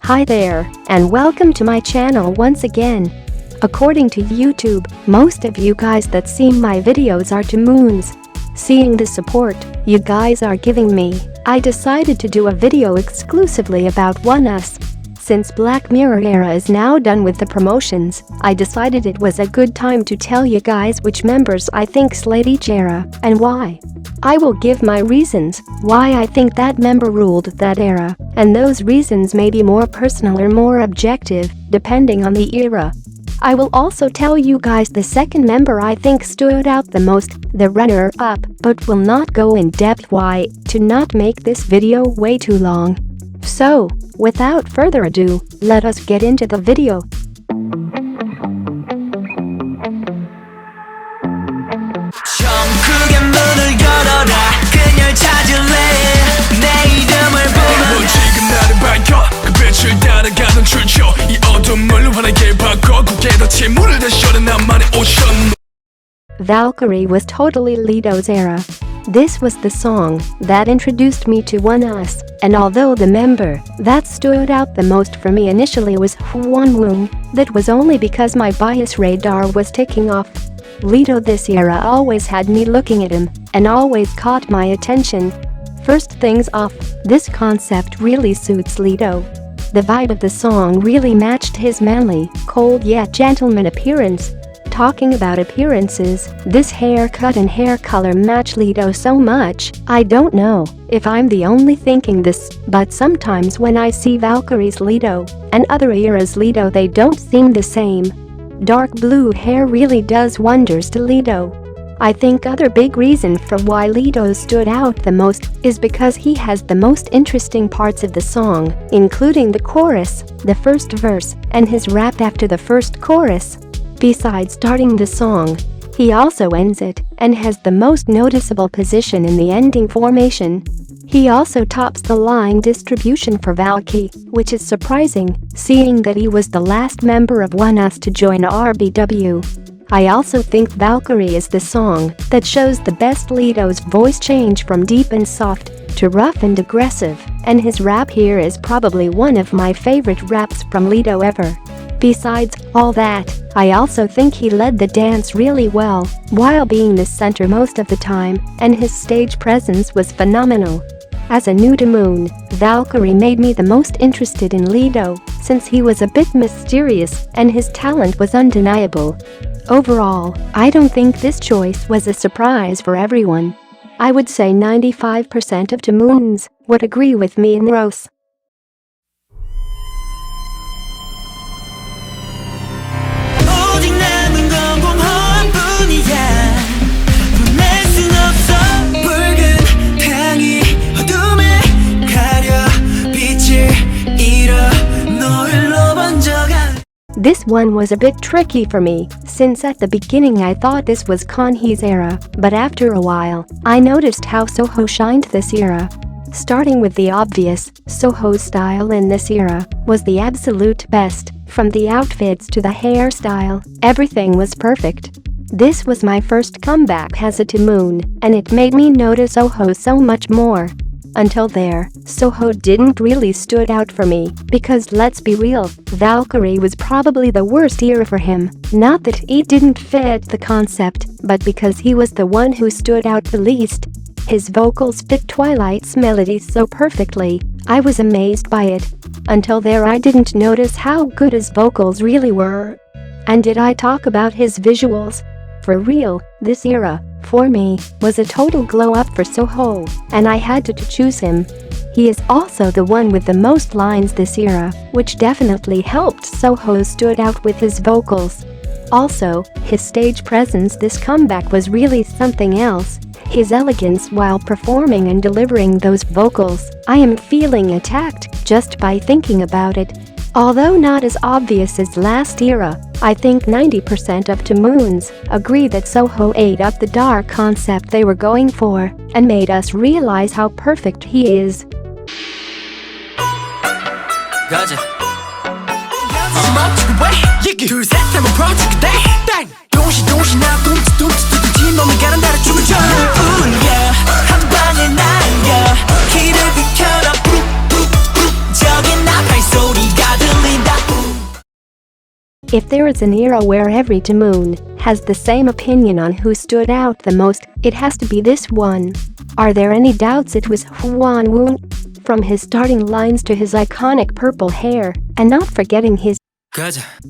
Hi there, and welcome to my channel once again. According to YouTube, most of you guys that see my videos are to moons. Seeing the support you guys are giving me, I decided to do a video exclusively about Oneus. Since Black Mirror era is now done with the promotions, I decided it was a good time to tell you guys which members I think slayed each era and why. I will give my reasons why I think that member ruled that era, and those reasons may be more personal or more objective, depending on the era. I will also tell you guys the second member I think stood out the most, the runner-up, but will not go in depth why, to not make this video way too long. So, without further ado, let us get into the video. Valkyrie was totally Lito's era. This was the song that introduced me to Oneus, and although the member that stood out the most for me initially was Hwonwoon, that was only because my bias radar was ticking off. Lito this era always had me looking at him, and always caught my attention. First things off, this concept really suits Lito. The vibe of the song really matched his manly, cold yet gentleman appearance. Talking about appearances, this haircut and hair color match Lito so much. I don't know if I'm the only thinking this, but sometimes when I see Valkyrie's Lito and other eras' Lito, they don't seem the same. Dark blue hair really does wonders to Lito. I think other big reason for why Lito stood out the most is because he has the most interesting parts of the song, including the chorus, the first verse, and his rap after the first chorus. Besides starting the song, he also ends it and has the most noticeable position in the ending formation. He also tops the line distribution for Valkyrie, which is surprising, seeing that he was the last member of Oneus to join RBW. I also think Valkyrie is the song that shows the best Lito's voice change from deep and soft to rough and aggressive, and his rap here is probably one of my favorite raps from Lito ever. Besides all that, I also think he led the dance really well while being the center most of the time, and his stage presence was phenomenal. As a new to Moon, Valkyrie made me the most interested in Lito since he was a bit mysterious and his talent was undeniable. Overall, I don't think this choice was a surprise for everyone. I would say 95% of Moons would agree with me in Rose. This one was a bit tricky for me, since at the beginning I thought this was Kanhee's era, but after a while, I noticed how Soho shined this era. Starting with the obvious, Soho's style in this era was the absolute best. From the outfits to the hairstyle, everything was perfect. This was my first comeback as a Moon, and it made me notice Soho so much more. Until there, Soho didn't really stood out for me, because let's be real, Valkyrie was probably the worst era for him. Not that he didn't fit the concept, but because he was the one who stood out the least. His vocals fit Twilight's melodies so perfectly, I was amazed by it. Until there I didn't notice how good his vocals really were. And did I talk about his visuals? For real, this era, for me, was a total glow-up for Soho, and I had to choose him. He is also the one with the most lines this era, which definitely helped Soho stood out with his vocals. Also, his stage presence this comeback was really something else. His elegance while performing and delivering those vocals, I am feeling attacked just by thinking about it. Although not as obvious as last era, I think 90% of Moons agree that Soho ate up the dark concept they were going for and made us realize how perfect he is. 저기 나팔 소리가 If there is an era where every Moon has the same opinion on who stood out the most, it has to be this one. Are there any doubts it was Hwanwoong? From his starting lines to his iconic purple hair, and not forgetting his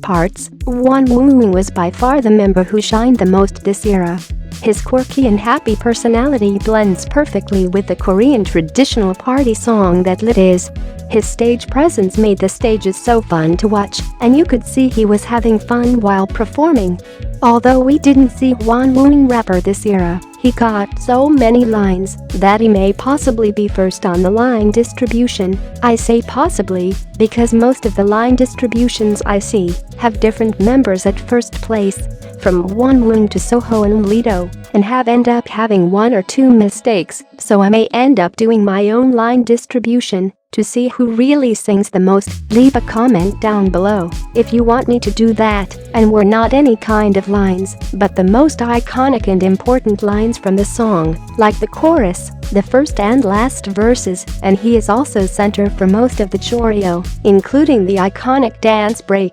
parts, Hwanwoong was by far the member who shined the most this era. His quirky and happy personality blends perfectly with the Korean traditional party song that Lit is. His stage presence made the stages so fun to watch, and you could see he was having fun while performing. Although we didn't see Hwanwoong rapper this era, he got so many lines that he may possibly be first on the line distribution. I say possibly because most of the line distributions I see have different members at first place, from Hwanwoong to Soho and Lido, and end up having one or two mistakes, so I may end up doing my own line distribution. To see who really sings the most, leave a comment down below if you want me to do that, and we're not any kind of lines, but the most iconic and important lines from the song, like the chorus, the first and last verses, and he is also center for most of the choreo, including the iconic dance break.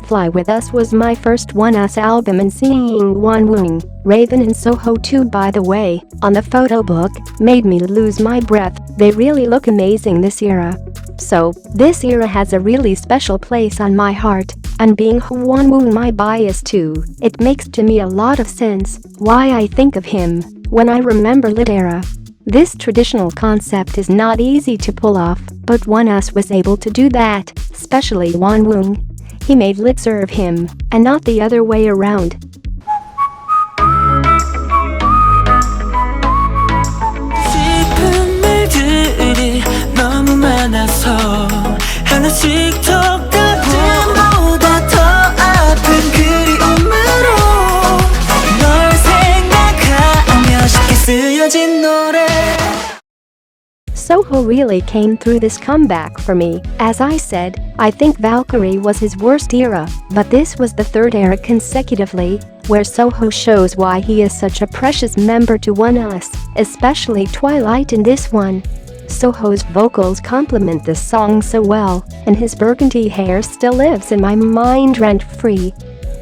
Fly With Us was my first Oneus album, and seeing Hwanwoong, Raven and Soho too, by the way, on the photo book, made me lose my breath. They really look amazing this era. So, this era has a really special place on my heart, and being Hwanwoong my bias too, it makes to me a lot of sense why I think of him when I remember Lit era. This traditional concept is not easy to pull off, but Oneus was able to do that, especially Hwanwoong. He made Lit serve him, and not the other way around. Soho really came through this comeback for me. As I said, I think Valkyrie was his worst era, but this was the third era consecutively where Soho shows why he is such a precious member to Oneus, especially Twilight in this one. Soho's vocals complement this song so well, and his burgundy hair still lives in my mind rent-free.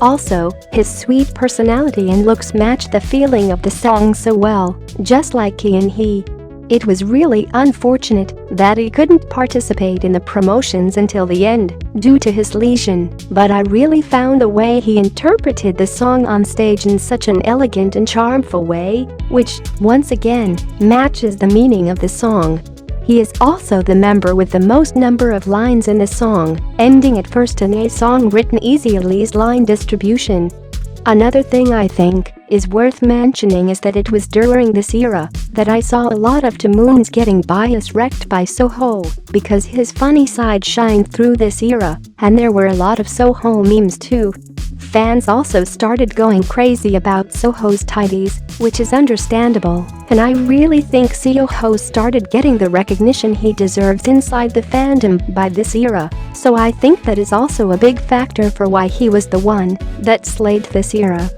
Also, his sweet personality and looks match the feeling of the song so well, just like he. It was really unfortunate that he couldn't participate in the promotions until the end due to his lesion, but I really found the way he interpreted the song on stage in such an elegant and charmful way, which, once again, matches the meaning of the song. He is also the member with the most number of lines in the song, ending at first in a song written easily line distribution. Another thing I think is worth mentioning is that it was during this era that I saw a lot of Moons getting bias wrecked by Soho, because his funny side shined through this era, and there were a lot of Soho memes too. Fans also started going crazy about Soho's tidies, which is understandable, and I really think Soho started getting the recognition he deserves inside the fandom by this era, so I think that is also a big factor for why he was the one that slayed this era.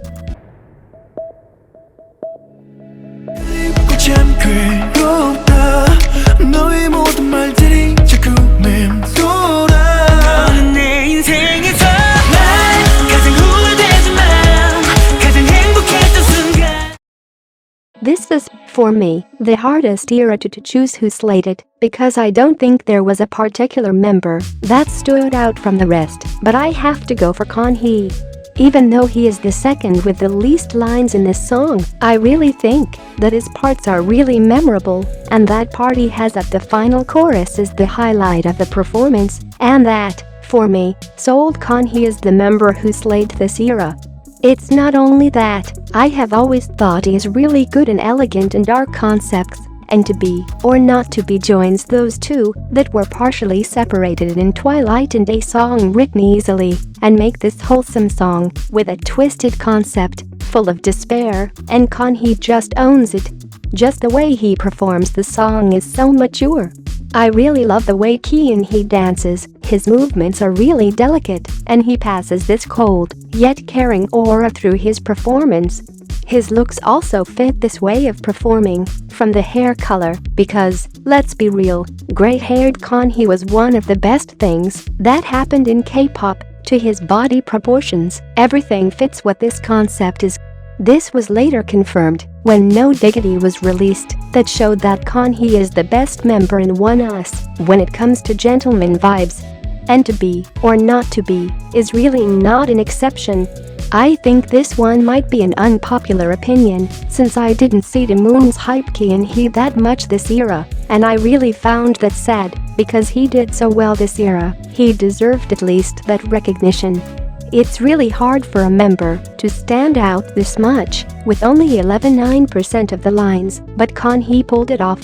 This is, for me, the hardest era to choose who slayed it, because I don't think there was a particular member that stood out from the rest, but I have to go for Kanhee. Even though he is the second with the least lines in this song, I really think that his parts are really memorable, and that part he has at the final chorus is the highlight of the performance, and that, for me, sold Kanhee as the member who slayed this era. It's not only that, I have always thought he is really good and elegant in dark concepts, and to be or not to be joins those two that were partially separated in Twilight and a song written easily, and make this wholesome song with a twisted concept, full of despair, and Kanhee just owns it. Just the way he performs the song is so mature. I really love the way he dances, his movements are really delicate, and he passes this cold, yet caring aura through his performance. His looks also fit this way of performing, from the hair color, because, let's be real, gray-haired Kanhee was one of the best things that happened in K-pop to his body proportions, everything fits what this concept is. This was later confirmed when No Diggity was released that showed that he is the best member in Oneus when it comes to gentleman vibes. And to be or not to be is really not an exception. I think this one might be an unpopular opinion since I didn't see Daemoon's hype key in he that much this era, and I really found that sad because he did so well this era. He deserved at least that recognition. It's really hard for a member to stand out this much with only 11.9% of the lines, but he pulled it off.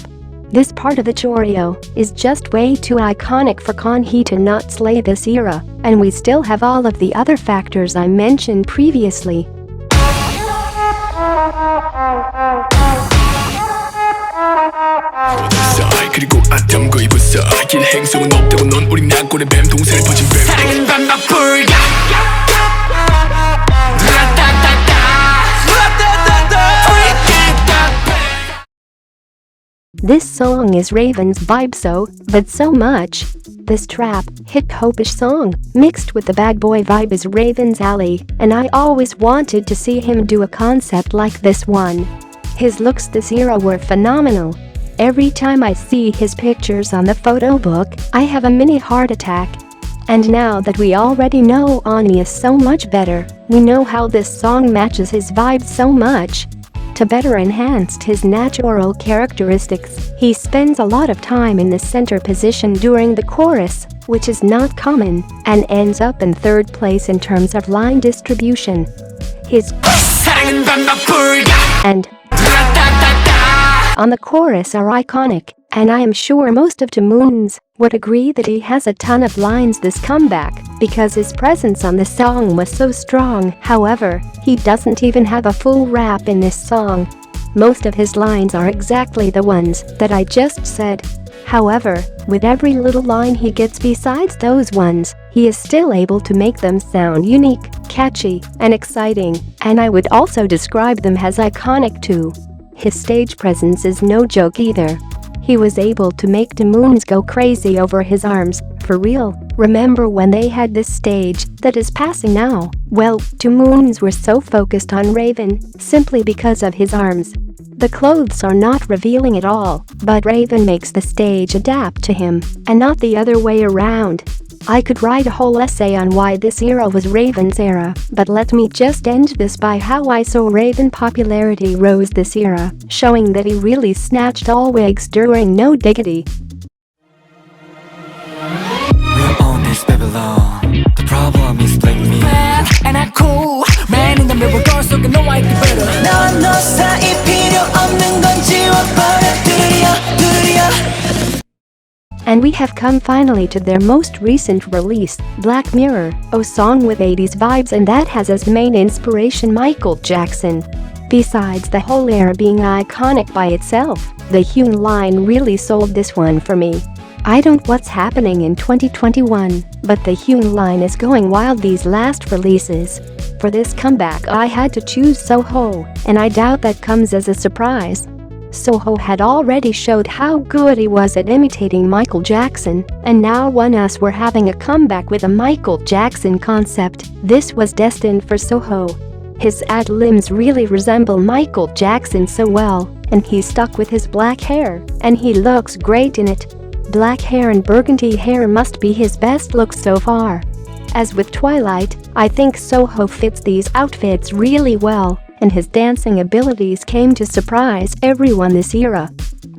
This part of the choreo is just way too iconic for he to not slay this era, and we still have all of the other factors I mentioned previously. 그리고 아담과 입었어 길 행성은 없다고 넌 우리 낙골의 뱀 동생을 퍼진 뱀 사랑은 반박불가 This song is Raven's vibe but so much. This trap, hip-hopish song, mixed with the bad boy vibe is Raven's alley, and I always wanted to see him do a concept like this one. His looks this era were phenomenal. Every time I see his pictures on the photo book, I have a mini heart attack. And now that we already know Oneus so much better, we know how this song matches his vibe so much. To better enhance his natural characteristics, he spends a lot of time in the center position during the chorus, which is not common, and ends up in third place in terms of line distribution. His and on the chorus are iconic, and I am sure most of Daemoon's would agree that he has a ton of lines this comeback because his presence on the song was so strong. However, he doesn't even have a full rap in this song. Most of his lines are exactly the ones that I just said. However, with every little line he gets besides those ones, he is still able to make them sound unique, catchy, and exciting, and I would also describe them as iconic too. His stage presence is no joke either. He was able to make Daemoon's go crazy over his arms, for real. Remember when they had this stage that is passing now? Well, Daemoon's were so focused on Raven simply because of his arms. The clothes are not revealing at all, but Raven makes the stage adapt to him, and not the other way around. I could write a whole essay on why this era was Raven's era, but let me just end this by how I saw Raven popularity rose this era, showing that he really snatched all wigs during No Diggity. We're on this Babylon. The problem is like me. And I cool man in the mirror girl so no I can better. 나와 너 사이 필요 없는 건 지워버려. 두루리야. And we have come finally to their most recent release, Black Mirror, a song with 80s vibes, and that has as main inspiration Michael Jackson. Besides the whole era being iconic by itself, the Hyun line really sold this one for me. I don't know what's happening in 2021, but the Hyun line is going wild these last releases. For this comeback I had to choose Soho, and I doubt that comes as a surprise. Soho had already showed how good he was at imitating Michael Jackson, and now Oneus were having a comeback with a Michael Jackson concept. This was destined for Soho. His ad-libs really resemble Michael Jackson so well, and he stuck with his black hair, and he looks great in it. Black hair and burgundy hair must be his best look so far. As with Twilight, I think Soho fits these outfits really well, and his dancing abilities came to surprise everyone this era.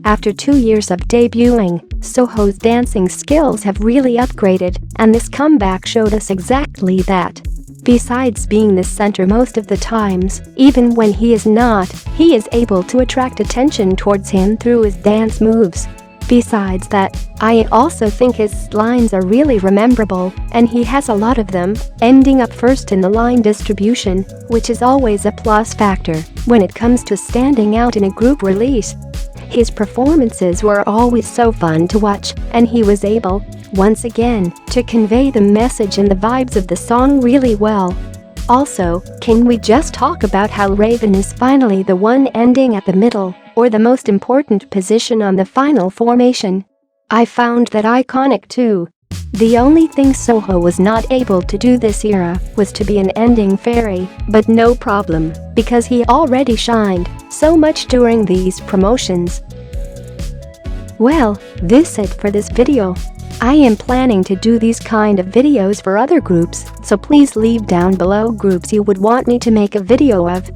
After 2 years of debuting, Soho's dancing skills have really upgraded, and this comeback showed us exactly that. Besides being the center most of the times, even when he is not, he is able to attract attention towards him through his dance moves. Besides that, I also think his lines are really memorable, and he has a lot of them, ending up first in the line distribution, which is always a plus factor when it comes to standing out in a group release. His performances were always so fun to watch, and he was able, once again, to convey the message and the vibes of the song really well. Also, can we just talk about how Raven is finally the one ending at the middle, or the most important position on the final formation? I found that iconic too. The only thing Soho was not able to do this era was to be an ending fairy, but no problem, because he already shined so much during these promotions. Well, this is it for this video. I am planning to do these kind of videos for other groups, so please leave down below groups you would want me to make a video of.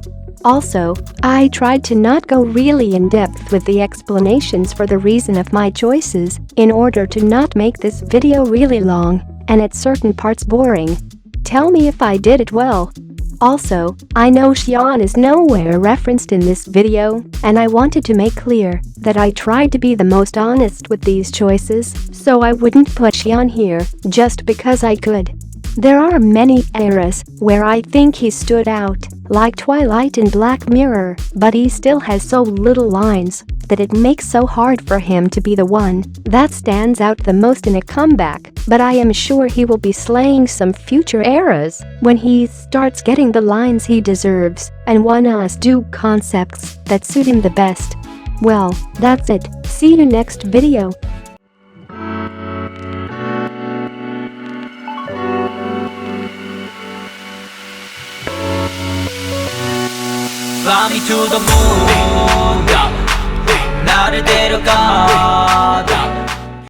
Also, I tried to not go really in depth with the explanations for the reason of my choices in order to not make this video really long and at certain parts boring. Tell me if I did it well. Also, I know Xian is nowhere referenced in this video, and I wanted to make clear that I tried to be the most honest with these choices, so I wouldn't put Xian here just because I could. There are many eras where I think he stood out, like Twilight and Black Mirror, but he still has so little lines that it makes so hard for him to be the one that stands out the most in a comeback, but I am sure he will be slaying some future eras when he starts getting the lines he deserves and Oneus do concepts that suit him the best. Well, that's it. See you next video. Fly me to the moon, 나를 데려가